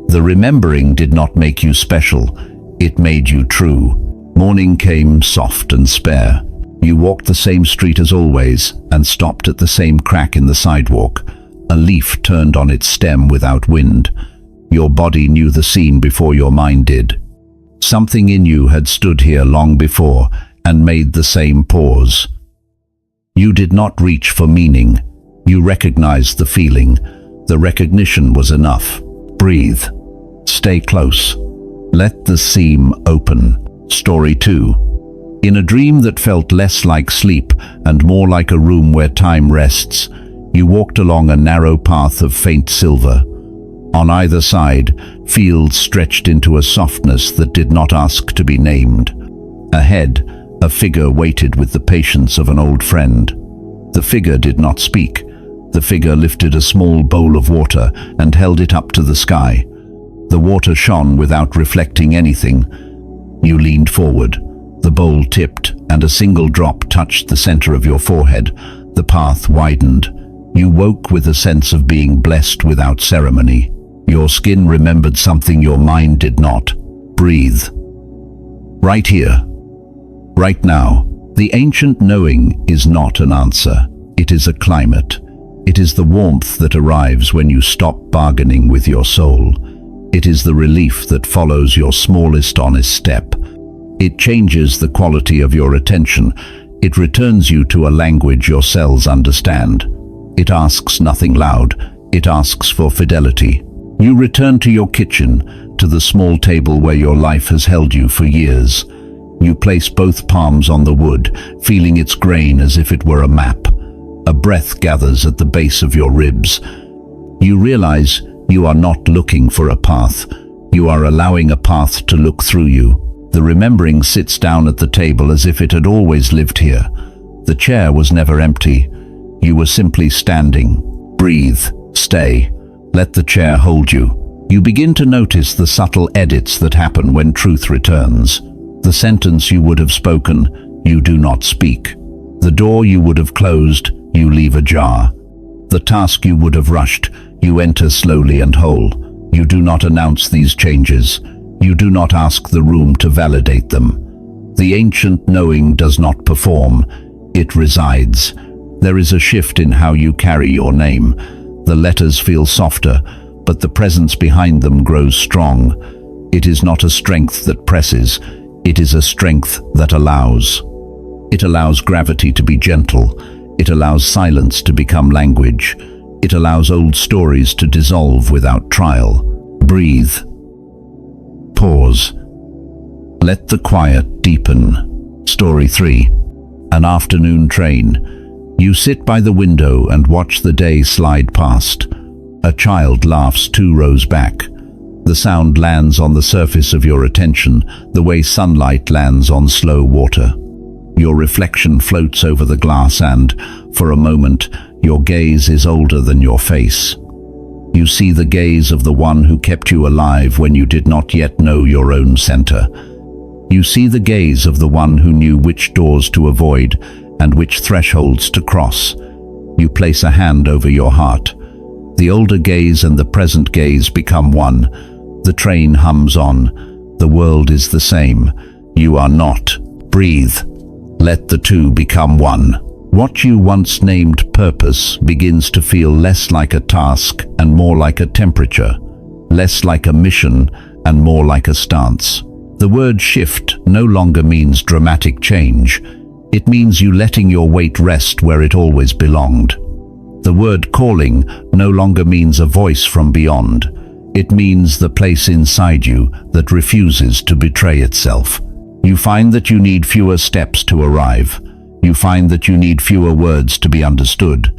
The remembering did not make you special. It made you true. Morning came soft and spare. You walked the same street as always and stopped at the same crack in the sidewalk. A leaf turned on its stem without wind. Your body knew the scene before your mind did. Something in you had stood here long before and made the same pause. You did not reach for meaning. You recognized the feeling. The recognition was enough. Breathe. Stay close. Let the seam open. Story 2. In a dream that felt less like sleep and more like a room where time rests, you walked along a narrow path of faint silver. On either side, fields stretched into a softness that did not ask to be named. Ahead, a figure waited with the patience of an old friend. The figure did not speak. The figure lifted a small bowl of water and held it up to the sky. The water shone without reflecting anything. You leaned forward. The bowl tipped, and a single drop touched the center of your forehead. The path widened. You woke with a sense of being blessed without ceremony. Your skin remembered something your mind did not. Breathe. Right here. Right now. The ancient knowing is not an answer. It is a climate. It is the warmth that arrives when you stop bargaining with your soul. It is the relief that follows your smallest honest step. It changes the quality of your attention. It returns you to a language your cells understand. It asks nothing loud. It asks for fidelity. You return to your kitchen, to the small table where your life has held you for years. You place both palms on the wood, feeling its grain as if it were a map. A breath gathers at the base of your ribs. You realize you are not looking for a path. You are allowing a path to look through you. The remembering sits down at the table as if it had always lived here. The chair was never empty. You were simply standing. Breathe. Stay. Let the chair hold you. You begin to notice the subtle edits that happen when truth returns. The sentence you would have spoken, you do not speak. The door you would have closed, you leave ajar. The task you would have rushed, you enter slowly and whole. You do not announce these changes. You do not ask the room to validate them. The ancient knowing does not perform. It resides. There is a shift in how you carry your name. The letters feel softer, but the presence behind them grows strong. It is not a strength that presses. It is a strength that allows. It allows gravity to be gentle. It allows silence to become language. It allows old stories to dissolve without trial. Breathe. Pause. Let the quiet deepen. Story 3. An afternoon train. You sit by the window and watch the day slide past. A child laughs 2 rows back. The sound lands on the surface of your attention, the way sunlight lands on slow water. Your reflection floats over the glass and, for a moment, your gaze is older than your face. You see the gaze of the one who kept you alive when you did not yet know your own center. You see the gaze of the one who knew which doors to avoid and which thresholds to cross. You place a hand over your heart. The older gaze and the present gaze become one. The train hums on. The world is the same. You are not. Breathe. Let the two become one. What you once named purpose begins to feel less like a task and more like a temperature, less like a mission and more like a stance. The word shift no longer means dramatic change. It means you letting your weight rest where it always belonged. The word calling no longer means a voice from beyond. It means the place inside you that refuses to betray itself. You find that you need fewer steps to arrive. You find that you need fewer words to be understood.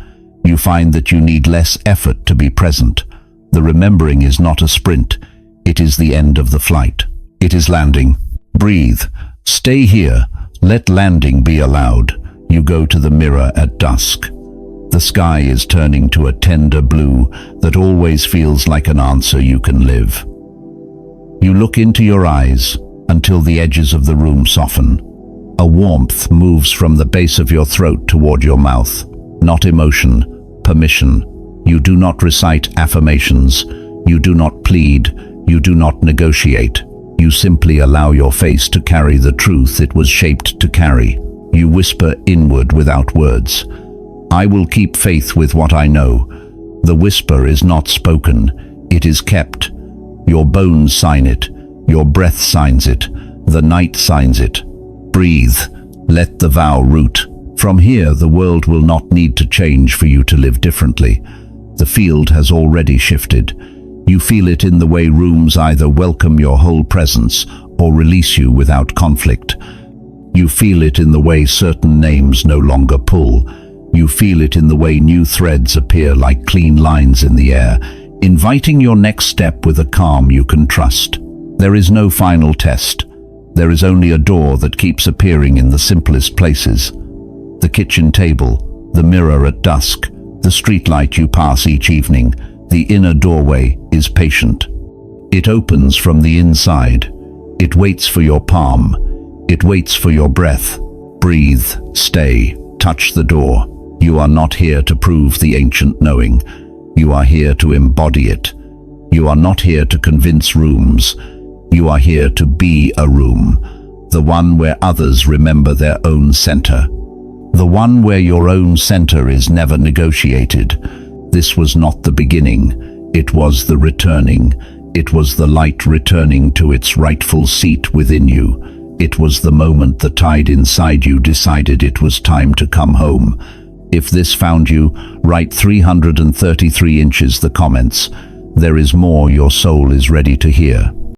You find that you need less effort to be present. The remembering is not a sprint. It is the end of the flight. It is landing. Breathe. Stay here. Let landing be allowed. You go to the mirror at dusk. The sky is turning to a tender blue that always feels like an answer you can live. You look into your eyes until the edges of the room soften. A warmth moves from the base of your throat toward your mouth. Not emotion, permission. You do not recite affirmations. You do not plead. You do not negotiate. You simply allow your face to carry the truth it was shaped to carry. You whisper inward without words. I will keep faith with what I know. The whisper is not spoken. It is kept. Your bones sign it. Your breath signs it. The night signs it. Breathe. Let the vow root. From here, the world will not need to change for you to live differently. The field has already shifted. You feel it in the way rooms either welcome your whole presence or release you without conflict. You feel it in the way certain names no longer pull. You feel it in the way new threads appear like clean lines in the air, inviting your next step with a calm you can trust. There is no final test. There is only a door that keeps appearing in the simplest places. The kitchen table, the mirror at dusk, the streetlight you pass each evening. The inner doorway is patient. It opens from the inside. It waits for your palm. It waits for your breath. Breathe, stay, touch the door. You are not here to prove the ancient knowing. You are here to embody it. You are not here to convince rooms. You are here to be a room, the one where others remember their own center. The one where your own center is never negotiated. This was not the beginning, it was the returning. It was the light returning to its rightful seat within you. It was the moment the tide inside you decided it was time to come home. If this found you, write 333 inches the comments. There is more your soul is ready to hear.